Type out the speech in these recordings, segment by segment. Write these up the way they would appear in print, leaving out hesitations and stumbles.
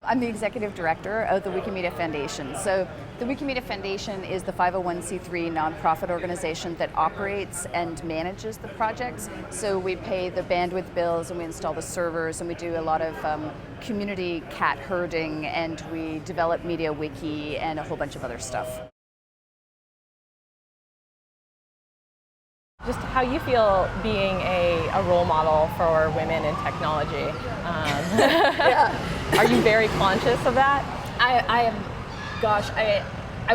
I'm the executive director of the Wikimedia Foundation. So the Wikimedia Foundation is the 501c3 nonprofit organization that operates and manages the projects. So we pay the bandwidth bills and we install the servers and we do a lot of community cat herding and we develop Media Wiki and a whole bunch of other stuff. Just how you feel being a role model for women in technology. Yeah. Are you very conscious of that? I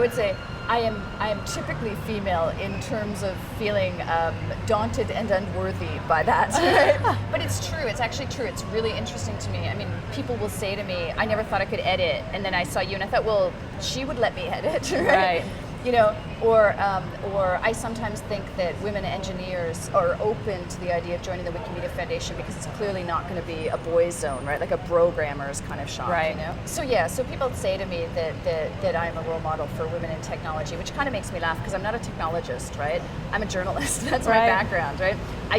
would say I am typically female in terms of feeling daunted and unworthy by that. Right? But it's true. It's actually true. It's really interesting to me. I mean, people will say to me, "I never thought I could edit," and then I saw you and I thought, "Well, she would let me edit." Right? You know, or I sometimes think that women engineers are open to the idea of joining the Wikimedia Foundation because it's clearly not going to be a boys' zone, right? Like a programmer's kind of shop, right. You know? So yeah, so people say to me that I'm a role model for women in technology, which kind of makes me laugh because I'm not a technologist, right? I'm a journalist. That's my background, right? I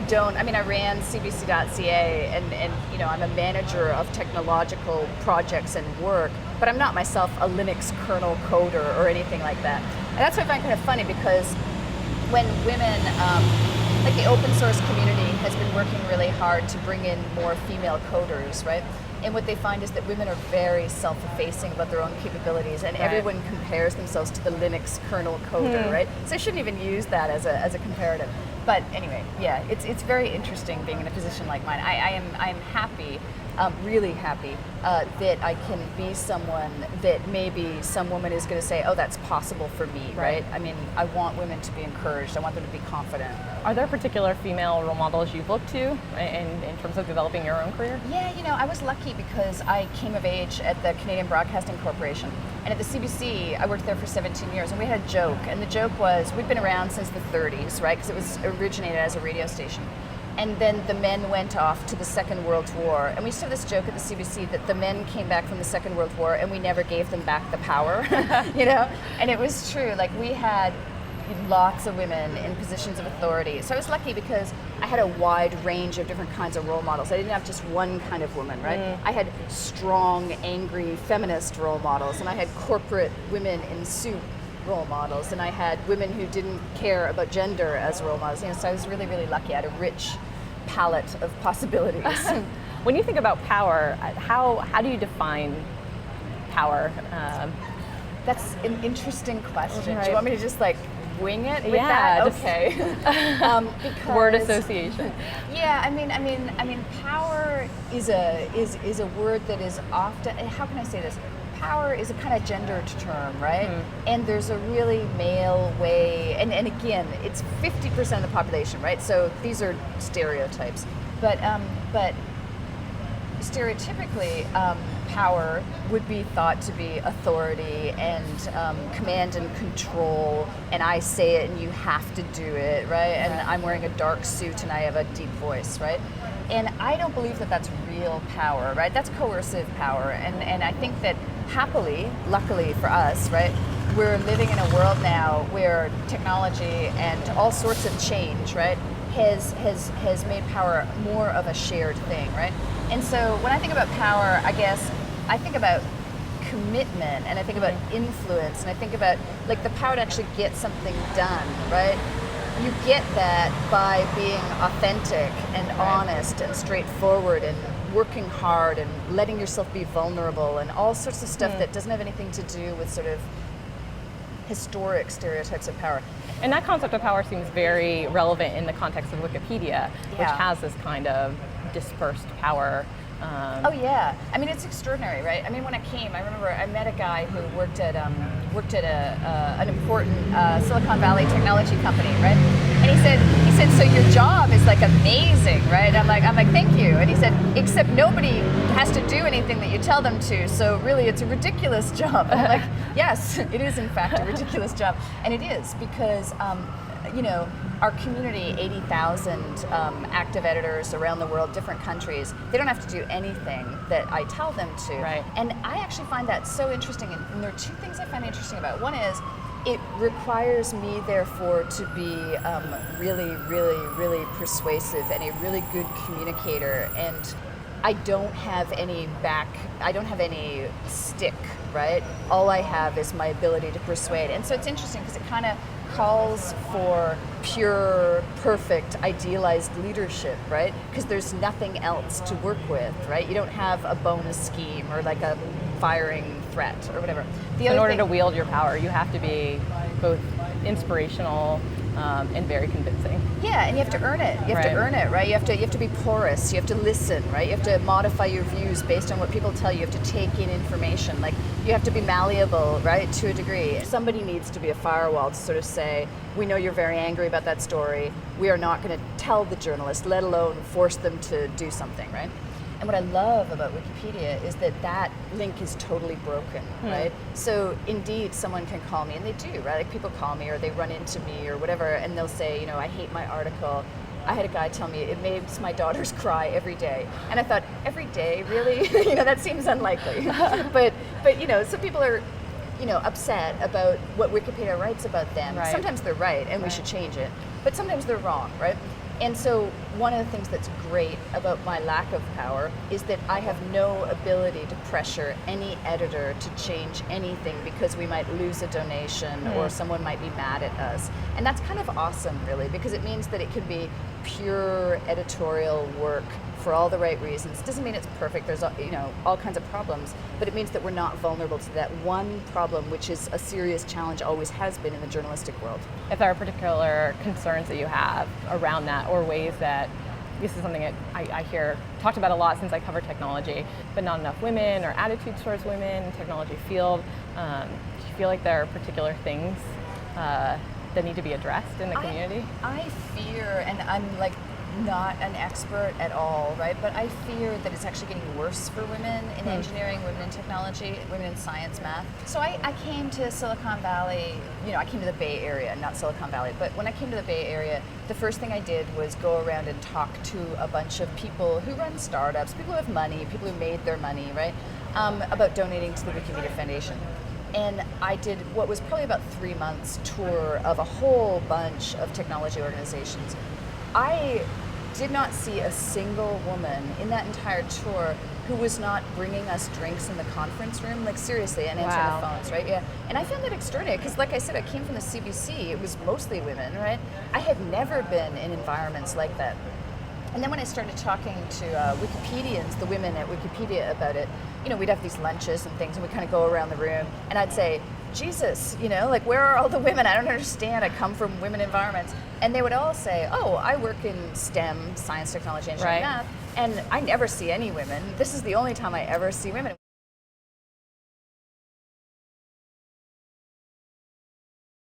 ran CBC.ca and you know, I'm a manager of technological projects and work, but I'm not myself a Linux kernel coder or anything like that. And that's what I find kind of funny because when women, like the open source community has been working really hard to bring in more female coders, right? And what they find is that women are very self-effacing about their own capabilities and everyone compares themselves to the Linux kernel coder, right? So I shouldn't even use that as a comparative. But anyway, yeah, it's very interesting being in a position like mine. I am happy, really happy that I can be someone that maybe some woman is going to say, oh, that's possible for me, right? I mean, I want women to be encouraged. I want them to be confident. Are there particular female role models you've looked to in terms of developing your own career? Yeah, you know, I was lucky because I came of age at the Canadian Broadcasting Corporation. And at the CBC, I worked there for 17 years, and we had a joke. And the joke was, we'd been around since the 30s, right? Because it was originated as a radio station. And then the men went off to the Second World War. And we used to have this joke at the CBC that the men came back from the Second World War and we never gave them back the power, you know? And it was true. Like, we had lots of women in positions of authority. So I was lucky because I had a wide range of different kinds of role models. I didn't have just one kind of woman, right? I had strong, angry, feminist role models, and I had corporate women in suit role models, and I had women who didn't care about gender as role models. You know, so I was really, really lucky. I had a rich palette of possibilities. When you think about power, how do you define power? That's an interesting question. Right. Do you want me to just like wing it with that? Okay. Because, word association. Yeah, I mean, power is a word that is often. How can I say this? Power is a kind of gendered term, right? And there's a really male way, and again, it's 50% of the population, right? So these are stereotypes, but stereotypically, power would be thought to be authority and command and control, and I say it and you have to do it, right? And I'm wearing a dark suit and I have a deep voice, right? And I don't believe that that's real power, right? That's coercive power, and I think that happily, luckily for us, right, we're living in a world now where technology and all sorts of change, right, has made power more of a shared thing, right? And so when I think about power, I guess I think about commitment and I think about influence and I think about like the power to actually get something done, right? You get that by being authentic and honest and straightforward and working hard and letting yourself be vulnerable and all sorts of stuff that doesn't have anything to do with sort of historic stereotypes of power. And that concept of power seems very relevant in the context of Wikipedia, which has this kind of dispersed power. Oh yeah, I mean it's extraordinary, right? I mean when I came, I remember I met a guy who worked at an important Silicon Valley technology company, right? And he said, so your job is like amazing, right? I'm like thank you. And he said, except nobody has to do anything that you tell them to, so really it's a ridiculous job. And I'm like, yes, it is in fact a ridiculous job, and it is because. You know, our community, 80,000 active editors around the world, different countries, they don't have to do anything that I tell them to. Right. And I actually find that so interesting. And there are two things I find interesting about it. One is, it requires me, therefore, to be really, really, really persuasive and a really good communicator. And I don't have any stick, right? All I have is my ability to persuade. And so it's interesting because it kind of calls for pure, perfect, idealized leadership, right? Because there's nothing else to work with, right? You don't have a bonus scheme or like a firing threat or whatever. In order to wield your power, you have to be both inspirational and very convincing. Yeah, and you have to earn it. You have to earn it, right? You have to be porous. You have to listen, right? You have to modify your views based on what people tell you. You have to take in information. Like, you have to be malleable, right, to a degree. Somebody needs to be a firewall to sort of say, we know you're very angry about that story. We are not going to tell the journalist, let alone force them to do something, right? And what I love about Wikipedia is that that link is totally broken, right? So indeed, someone can call me, and they do, right? Like, people call me or they run into me or whatever, and they'll say, you know, I hate my article. I had a guy tell me it makes my daughters cry every day. And I thought, every day, really? You know, that seems unlikely. but you know, some people are, you know, upset about what Wikipedia writes about them. Right. Sometimes they're right, and we should change it. But sometimes they're wrong, right? And so one of the things that's great about my lack of power is that I have no ability to pressure any editor to change anything because we might lose a donation or someone might be mad at us. And that's kind of awesome, really, because it means that it can be pure editorial work for all the right reasons. Doesn't mean it's perfect. There's, you know, all kinds of problems, but it means that we're not vulnerable to that one problem, which is a serious challenge, always has been in the journalistic world. If there are particular concerns that you have around that, or ways that, this is something that I hear talked about a lot since I cover technology, but not enough women or attitudes towards women in the technology field. Do you feel like there are particular things that need to be addressed in the community? I fear, and I'm like not an expert at all, right? But I fear that it's actually getting worse for women in engineering, women in technology, women in science, math. So I came to Silicon Valley, you know, I came to the Bay Area, not Silicon Valley, but when I came to the Bay Area, the first thing I did was go around and talk to a bunch of people who run startups, people who have money, people who made their money, right? About donating to the Wikimedia Foundation. And I did what was probably about 3 months tour of a whole bunch of technology organizations. I did not see a single woman in that entire tour who was not bringing us drinks in the conference room, like seriously, and answering the phones, right? Yeah. And I found that extraordinary because, like I said, I came from the CBC. It was mostly women, right? I had never been in environments like that. And then when I started talking to Wikipedians, the women at Wikipedia, about it, you know, we'd have these lunches and things, and we'd kind of go around the room, and I'd say, Jesus, you know, like, where are all the women? I don't understand. I come from women environments. And they would all say, oh, I work in STEM, science, technology, engineering, math, and I never see any women. This is the only time I ever see women.